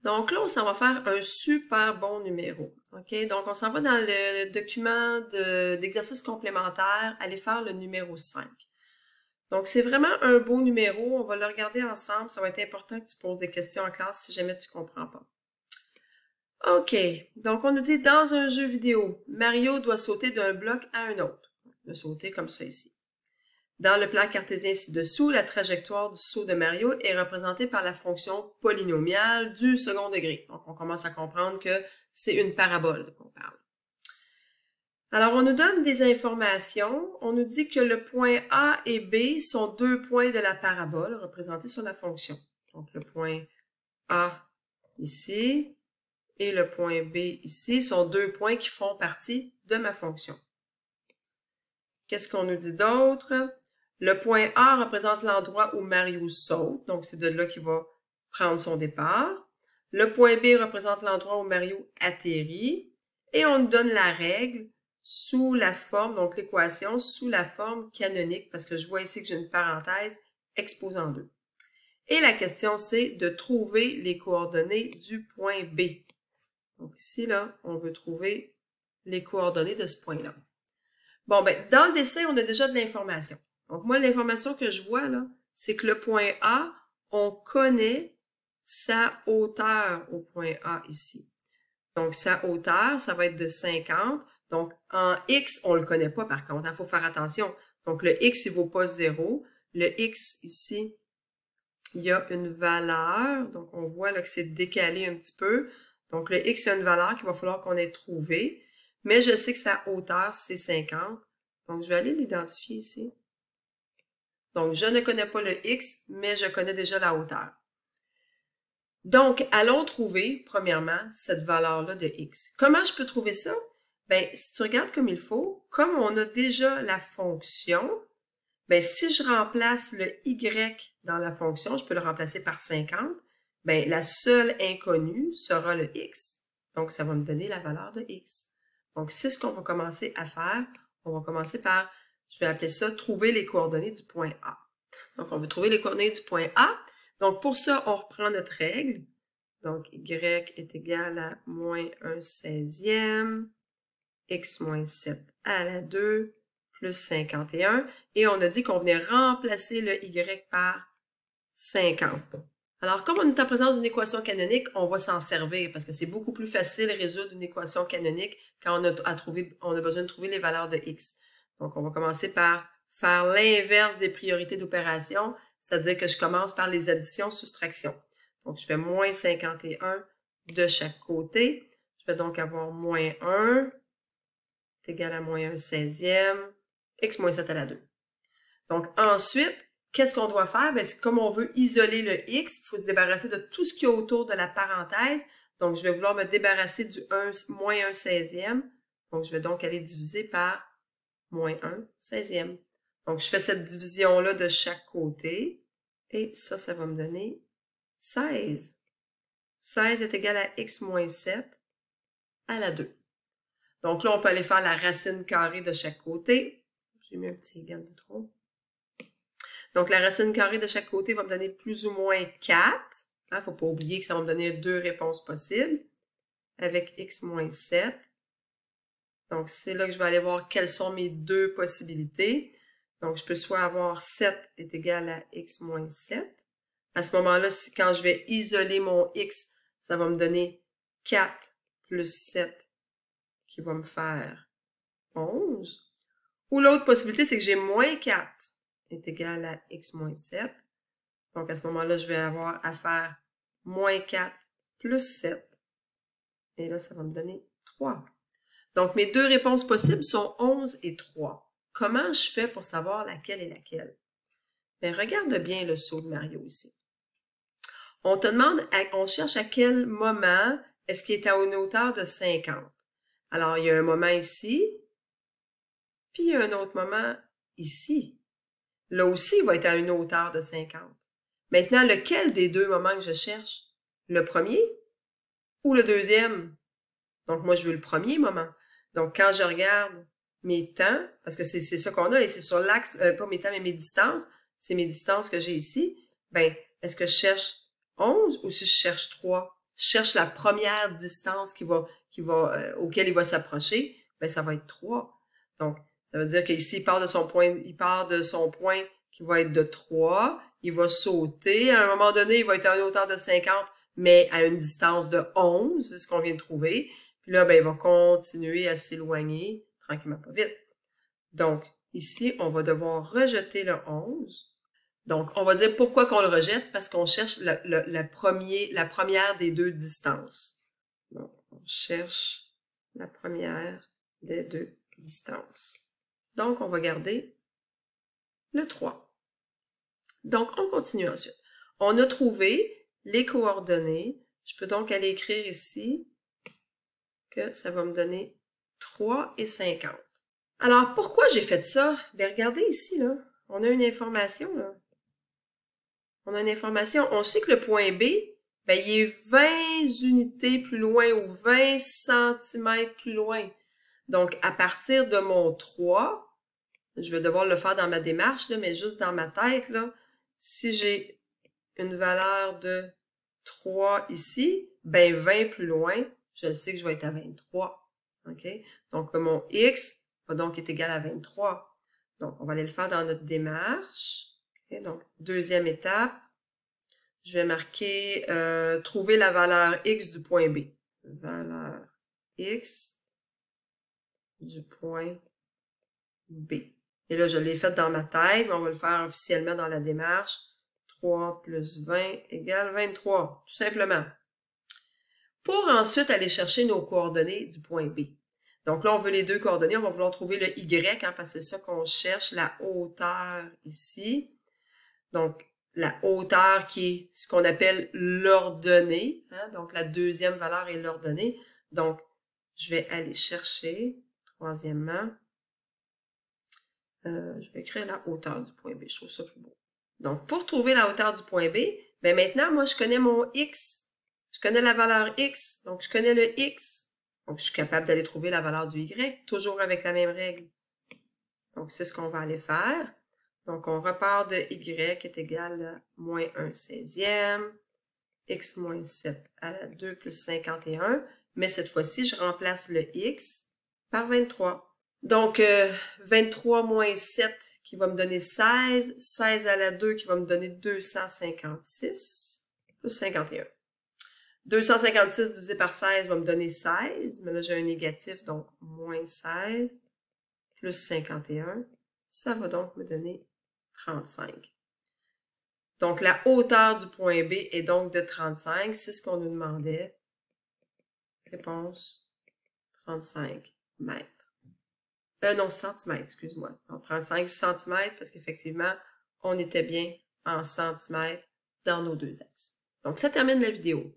Donc là, on s'en va faire un super bon numéro. OK? Donc, on s'en va dans le document d'exercice complémentaire, aller faire le numéro 5. Donc, c'est vraiment un beau numéro. On va le regarder ensemble. Ça va être important que tu poses des questions en classe si jamais tu ne comprends pas. OK. Donc, on nous dit, dans un jeu vidéo, Mario doit sauter d'un bloc à un autre. Il va sauter comme ça ici. Dans le plan cartésien ci-dessous, la trajectoire du saut de Mario est représentée par la fonction polynomiale du second degré. Donc, on commence à comprendre que c'est une parabole qu'on parle. Alors, on nous donne des informations. On nous dit que le point A et B sont deux points de la parabole représentés sur la fonction. Donc, le point A ici et le point B ici sont deux points qui font partie de ma fonction. Qu'est-ce qu'on nous dit d'autre? Le point A représente l'endroit où Mario saute, donc c'est de là qu'il va prendre son départ. Le point B représente l'endroit où Mario atterrit. Et on nous donne la règle sous la forme, donc l'équation, sous la forme canonique, parce que je vois ici que j'ai une parenthèse exposant 2. Et la question, c'est de trouver les coordonnées du point B. Donc ici, là, on veut trouver les coordonnées de ce point-là. Bon, ben, dans le dessin, on a déjà de l'information. Donc, moi, l'information que je vois, là, c'est que le point A, on connaît sa hauteur au point A ici. Donc, sa hauteur, ça va être de 50. Donc, en X, on ne le connaît pas, par contre. Il faut faire attention. Donc, le X, il ne vaut pas 0. Le X, ici, il y a une valeur. Donc, on voit là, que c'est décalé un petit peu. Donc, le X, il y a une valeur qu'il va falloir qu'on ait trouvée. Mais je sais que sa hauteur, c'est 50. Donc, je vais aller l'identifier ici. Donc, je ne connais pas le X, mais je connais déjà la hauteur. Donc, allons trouver, premièrement, cette valeur-là de X. Comment je peux trouver ça? Bien, si tu regardes comme il faut, comme on a déjà la fonction, bien, si je remplace le Y dans la fonction, je peux le remplacer par 50, bien, la seule inconnue sera le X. Donc, ça va me donner la valeur de X. Donc, c'est ce qu'on va commencer à faire. On va commencer par, je vais appeler ça, trouver les coordonnées du point A. Donc, on veut trouver les coordonnées du point A. Donc, pour ça, on reprend notre règle. Donc, Y est égal à moins 1/16e, X moins 7 à la 2, plus 51. Et on a dit qu'on venait remplacer le Y par 50. Alors, comme on est en présence d'une équation canonique, on va s'en servir parce que c'est beaucoup plus facile de résoudre une équation canonique quand on a besoin de trouver les valeurs de X. Donc, on va commencer par faire l'inverse des priorités d'opération, c'est-à-dire que je commence par les additions-soustractions. Donc, je fais moins 51 de chaque côté. Je vais donc avoir moins 1 est égal à moins 1/16e, X moins 7 à la 2. Donc, ensuite, qu'est-ce qu'on doit faire? Bien, comme on veut isoler le X, il faut se débarrasser de tout ce qu'il y a autour de la parenthèse. Donc, je vais vouloir me débarrasser du moins 1/16e. Donc, je vais donc aller diviser par moins 1/16e. Donc, je fais cette division-là de chaque côté. Et ça va me donner 16. 16 est égal à X moins 7 à la 2. Donc là, on peut aller faire la racine carrée de chaque côté. J'ai mis un petit égal de trop. Donc, la racine carrée de chaque côté va me donner plus ou moins 4. Il ne faut pas oublier que ça va me donner deux réponses possibles avec X moins 7. Donc, c'est là que je vais aller voir quelles sont mes deux possibilités. Donc, je peux soit avoir 7 est égal à X moins 7. À ce moment-là, quand je vais isoler mon X, ça va me donner 4 plus 7 qui va me faire 11. Ou l'autre possibilité, c'est que j'ai moins 4 est égal à X moins 7. Donc, à ce moment-là, je vais avoir à faire moins 4 plus 7. Et là, ça va me donner 3. Donc, mes deux réponses possibles sont 11 et 3. Comment je fais pour savoir laquelle est laquelle? Bien, regarde bien le saut de Mario ici. On te demande, on cherche à quel moment est-ce qu'il est à une hauteur de 50. Alors, il y a un moment ici, puis il y a un autre moment ici. Là aussi, il va être à une hauteur de 50. Maintenant, lequel des deux moments que je cherche? Le premier ou le deuxième? Donc, moi, je veux le premier moment. Donc, quand je regarde mes temps, parce que c'est ça qu'on a, et c'est sur l'axe, pas mes temps, mais mes distances, c'est mes distances que j'ai ici, ben, est-ce que je cherche 11 ou si je cherche 3? cherche la première distance auquel il va s'approcher, ben ça va être 3. Donc, ça veut dire qu'ici, il part de son point qui va être de 3. Il va sauter. À un moment donné, il va être à une hauteur de 50, mais à une distance de 11, c'est ce qu'on vient de trouver. Puis là, ben, il va continuer à s'éloigner tranquillement, pas vite. Donc, ici, on va devoir rejeter le 11. Donc, on va dire pourquoi qu'on le rejette, parce qu'on cherche la première des deux distances. Donc, on cherche la première des deux distances. Donc, on va garder le 3. Donc, on continue ensuite. On a trouvé les coordonnées. Je peux donc aller écrire ici que ça va me donner 3 et 50. Alors, pourquoi j'ai fait ça? Bien, regardez ici, là. On a une information, là. On a une information. On sait que le point B, ben, il est 20 unités plus loin ou 20 cm plus loin. Donc, à partir de mon 3, je vais devoir le faire dans ma démarche, là, mais juste dans ma tête, là, si j'ai une valeur de 3 ici, ben 20 plus loin, je sais que je vais être à 23. OK? Donc, mon X va donc être égal à 23. Donc, on va aller le faire dans notre démarche. Okay? Donc, deuxième étape, je vais marquer trouver la valeur X du point B. Valeur X du point B. Et là, je l'ai fait dans ma tête, mais on va le faire officiellement dans la démarche. 3 plus 20 égale 23, tout simplement. Pour ensuite aller chercher nos coordonnées du point B. Donc là, on veut les deux coordonnées, on va vouloir trouver le Y, hein, parce que c'est ça qu'on cherche, la hauteur ici. Donc, la hauteur qui est ce qu'on appelle l'ordonnée. Hein, donc, la deuxième valeur est l'ordonnée. Donc, je vais aller chercher, troisièmement, je vais écrire la hauteur du point B. Je trouve ça plus beau. Donc, pour trouver la hauteur du point B, ben maintenant, moi, je connais mon X. Je connais la valeur X. Donc, je connais le X. Donc, je suis capable d'aller trouver la valeur du Y, toujours avec la même règle. Donc, c'est ce qu'on va aller faire. Donc, on repart de Y est égal à moins 1 16e, X moins 7 à la 2 plus 51. Mais cette fois-ci, je remplace le X par 23. Donc, 23 moins 7 qui va me donner 16. 16 à la 2 qui va me donner 256 plus 51. 256 divisé par 16 va me donner 16. Mais là, j'ai un négatif, donc moins 16 plus 51. Ça va donc me donner 35. Donc, la hauteur du point B est donc de 35. C'est ce qu'on nous demandait. Réponse, 35 mètres. Non, centimètres, excuse-moi. 35 centimètres, parce qu'effectivement, on était bien en centimètres dans nos deux axes. Donc, ça termine la vidéo.